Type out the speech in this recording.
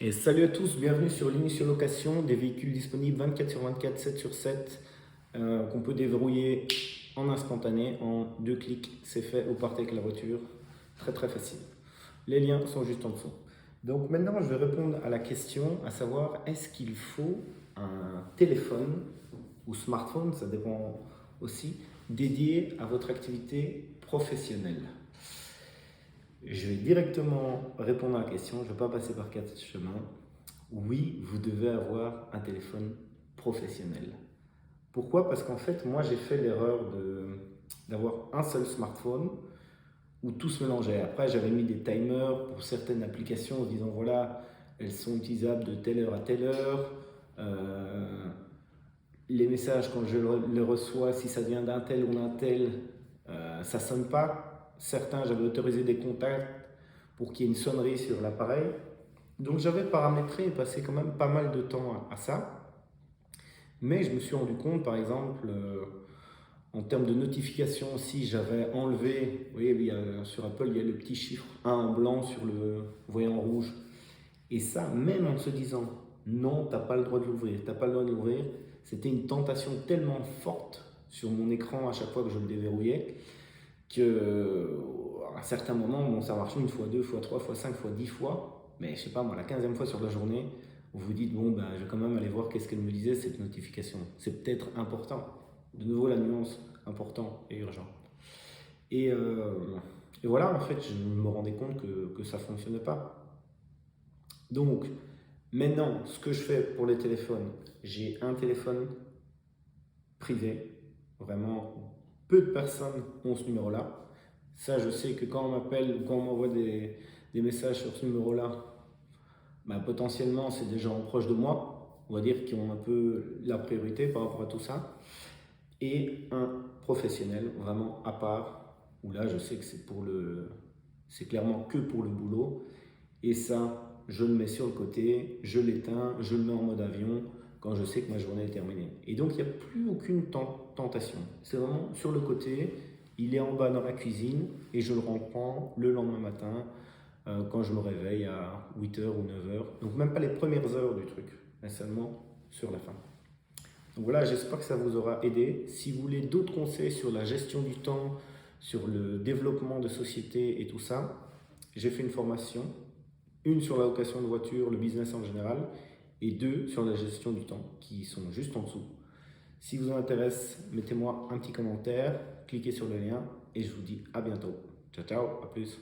Et salut à tous, bienvenue sur l'Initial Location, des véhicules disponibles 24 sur 24, 7 sur 7, qu'on peut déverrouiller en instantané, en 2 clics, c'est fait, vous partez avec la voiture, très très facile. Les liens sont juste en dessous. Donc maintenant je vais répondre à la question, à savoir est-ce qu'il faut un téléphone ou smartphone, ça dépend aussi, dédié à votre activité professionnelle. Je vais directement répondre à la question, je ne vais pas passer par 4 chemins. Oui, vous devez avoir un téléphone professionnel. Pourquoi? Parce qu'en fait, moi j'ai fait l'erreur d'avoir un seul smartphone où tout se mélangeait. Après, j'avais mis des timers pour certaines applications en disant voilà, elles sont utilisables de telle heure à telle heure. Les messages, quand je les reçois, si ça vient d'un tel ou d'un tel, ça ne sonne pas. Certains, j'avais autorisé des contacts pour qu'il y ait une sonnerie sur l'appareil. Donc j'avais paramétré et passé quand même pas mal de temps à ça. Mais je me suis rendu compte, par exemple, en termes de notification, si j'avais enlevé, vous voyez, sur Apple, il y a le petit chiffre 1 en blanc sur le voyant rouge. Et ça, même en se disant, non, tu n'as pas le droit de l'ouvrir, tu n'as pas le droit de l'ouvrir, c'était une tentation tellement forte sur mon écran à chaque fois que je le déverrouillais, qu'à un certain moment, bon, ça marche une fois, deux fois, trois fois, cinq fois, 10 fois, mais je sais pas moi, la 15e fois sur la journée, vous vous dites, bon, ben, je vais quand même aller voir qu'est-ce qu'elle me disait, cette notification. C'est peut-être important. De nouveau, la nuance, important et urgent. Et, euh, et voilà, en fait, je me rendais compte que ça ne fonctionnait pas. Donc, maintenant, ce que je fais pour les téléphones, j'ai un téléphone privé, vraiment peu de personnes ont ce numéro-là. Ça, je sais que quand on m'appelle ou quand on m'envoie des messages sur ce numéro-là, bah, potentiellement, c'est des gens proches de moi, on va dire, qui ont un peu la priorité par rapport à tout ça. Et un professionnel, vraiment à part, où là, je sais que c'est clairement que pour le boulot. Et ça, je le mets sur le côté, je l'éteins, je le mets en mode avion quand je sais que ma journée est terminée. Et donc, il n'y a plus aucune tentation. C'est vraiment sur le côté, il est en bas dans la cuisine et je le reprends le lendemain matin quand je me réveille à 8h ou 9h. Donc, même pas les premières heures du truc, mais seulement sur la fin. Donc voilà, j'espère que ça vous aura aidé. Si vous voulez d'autres conseils sur la gestion du temps, sur le développement de société et tout ça, j'ai fait une formation, une sur la location de voiture, le business en général, et deux sur la gestion du temps, qui sont juste en dessous. Si vous en intéresse, mettez-moi un petit commentaire, cliquez sur le lien, et je vous dis à bientôt. Ciao, ciao, à plus.